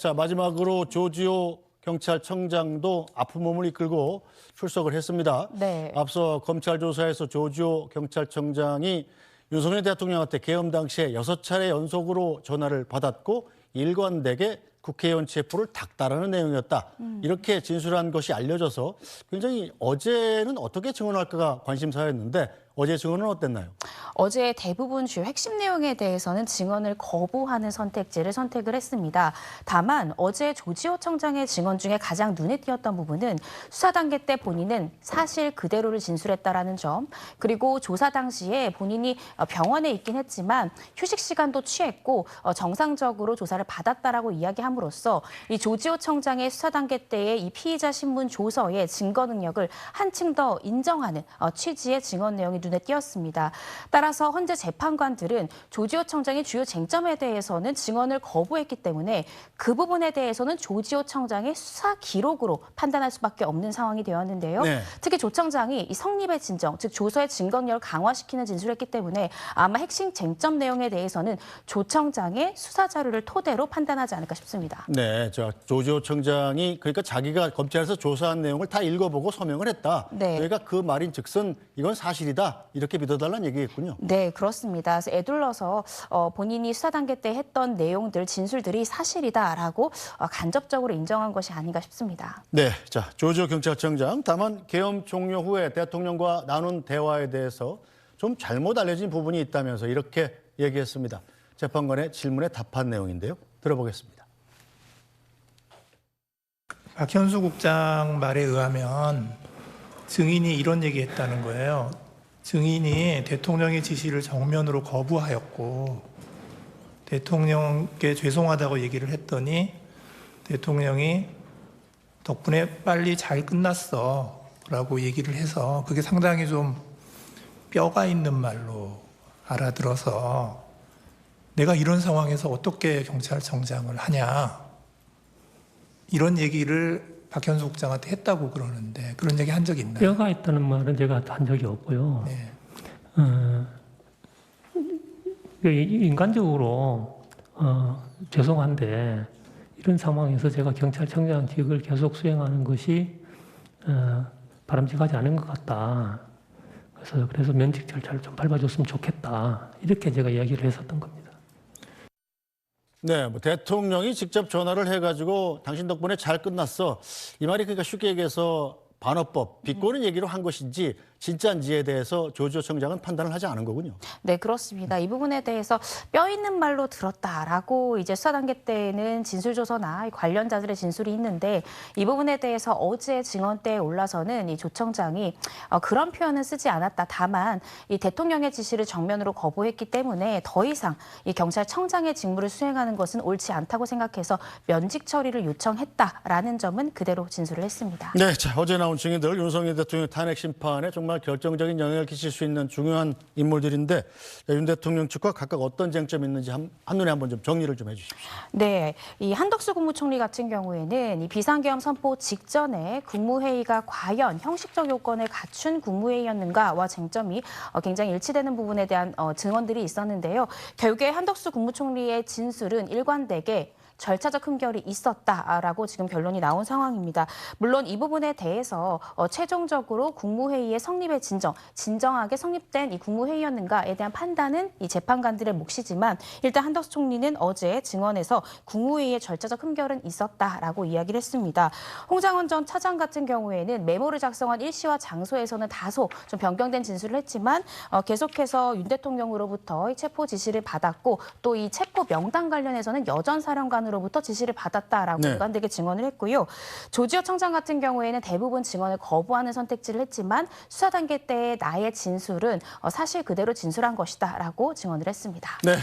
자, 마지막으로 조지호 경찰청장도 아픈 몸을 이끌고 출석을 했습니다. 네. 앞서 검찰 조사에서 조지호 경찰청장이 윤석열 대통령한테 계엄 당시에 6차례 연속으로 전화를 받았고 일관되게 국회의원 체포를 닥달하는 내용이었다. 이렇게 진술한 것이 알려져서 굉장히 어제는 어떻게 증언할까가 관심사였는데 어제 증언은 어땠나요? 어제 대부분 주요 핵심 내용에 대해서는 증언을 거부하는 선택지를 선택을 했습니다. 다만 어제 조지호 청장의 증언 중에 가장 눈에 띄었던 부분은 수사 단계 때 본인은 사실 그대로를 진술했다라는 점, 그리고 조사 당시에 본인이 병원에 있긴 했지만 휴식 시간도 취했고 정상적으로 조사를 받았다라고 이야기함으로써 이 조지호 청장의 수사 단계 때의 이 피의자 신문 조서의 증거 능력을 한층 더 인정하는 취지의 증언 내용이 눈에 띄었습니다. 따라서 현재 재판관들은 조지호 청장의 주요 쟁점에 대해서는 증언을 거부했기 때문에 그 부분에 대해서는 조지호 청장의 수사 기록으로 판단할 수밖에 없는 상황이 되었는데요. 네. 특히 조 청장이 이 성립의 진정, 즉 조서의 증거력을 강화시키는 진술을 했기 때문에 아마 핵심 쟁점 내용에 대해서는 조 청장의 수사 자료를 토대로 판단하지 않을까 싶습니다. 네, 자 조지호 청장이 그러니까 자기가 검찰에서 조사한 내용을 다 읽어보고 서명을 했다. 네. 그러니까 그 말인즉슨 이건 사실이다 이렇게 믿어달라는 얘기겠군요. 네, 그렇습니다. 그래서 애둘러서 본인이 수사 단계 때 했던 내용들, 진술들이 사실이다라고 간접적으로 인정한 것이 아닌가 싶습니다. 네, 자 조지호 경찰청장 다만 계엄 종료 후에 대통령과 나눈 대화에 대해서 좀 잘못 알려진 부분이 있다면서 이렇게 얘기했습니다. 재판관의 질문에 답한 내용인데요. 들어보겠습니다. 박현수 국장 말에 의하면 증인이 이런 얘기했다는 거예요. 증인이 대통령의 지시를 정면으로 거부하였고 대통령께 죄송하다고 얘기를 했더니 대통령이 덕분에 빨리 잘 끝났어 라고 얘기를 해서 그게 상당히 좀 뼈가 있는 말로 알아들어서 내가 이런 상황에서 어떻게 경찰청장을 하냐 이런 얘기를 박현수 국장한테 했다고 그러는데 그런 얘기 한 적이 있나요? 뼈가 있다는 말은 제가 한 적이 없고요. 네. 인간적으로 죄송한데 이런 상황에서 제가 경찰청장직을 계속 수행하는 것이 바람직하지 않은 것 같다. 그래서 면직 절차를 좀 밟아줬으면 좋겠다. 이렇게 제가 이야기를 했었던 겁니다. 네, 뭐 대통령이 직접 전화를 해가지고 당신 덕분에 잘 끝났어. 이 말이 그러니까 쉽게 얘기해서 반어법, 비꼬는 얘기로 한 것인지 진짜인지에 대해서 조지호 청장은 판단을 하지 않은 거군요. 네, 그렇습니다. 이 부분에 대해서 뼈 있는 말로 들었다라고 이제 수사 단계 때는 진술조서나 관련자들의 진술이 있는데 이 부분에 대해서 어제 증언대에 올라서는 이 조 청장이 그런 표현은 쓰지 않았다. 다만 이 대통령의 지시를 정면으로 거부했기 때문에 더 이상 이 경찰청장의 직무를 수행하는 것은 옳지 않다고 생각해서 면직 처리를 요청했다라는 점은 그대로 진술을 했습니다. 네, 자 어제 나온 증인들 윤석열 대통령 탄핵 심판에 정말 결정적인 영향을 끼칠 수 있는 중요한 인물들인데 윤 대통령 측과 각각 어떤 쟁점이 있는지 한눈에 한번 좀 정리를 좀 해주십시오. 네, 이 한덕수 국무총리 같은 경우에는 이 비상계엄 선포 직전에 국무회의가 과연 형식적 요건을 갖춘 국무회의였는가와 쟁점이 굉장히 일치되는 부분에 대한 증언들이 있었는데요. 결국에 한덕수 국무총리의 진술은 일관되게 절차적 흠결이 있었다라고 지금 결론이 나온 상황입니다. 물론 이 부분에 대해서 최종적으로 국무회의의 성립의 진정하게 성립된 이 국무회의였는가에 대한 판단은 이 재판관들의 몫이지만 일단 한덕수 총리는 어제 증언에서 국무회의의 절차적 흠결은 있었다라고 이야기를 했습니다. 홍장원 전 차장 같은 경우에는 메모를 작성한 일시와 장소에서는 다소 좀 변경된 진술을 했지만 계속해서 윤 대통령으로부터 체포 지시를 받았고 또 이 체포 명단 관련해서는 여전 사령관으로부터 지시를 받았다라고 네. 일관되게 증언을 했고요. 조지호 청장 같은 경우에는 대부분 증언을 거부하는 선택지를 했지만 수사 단계 때의 나의 진술은 사실 그대로 진술한 것이다라고 증언을 했습니다. 네.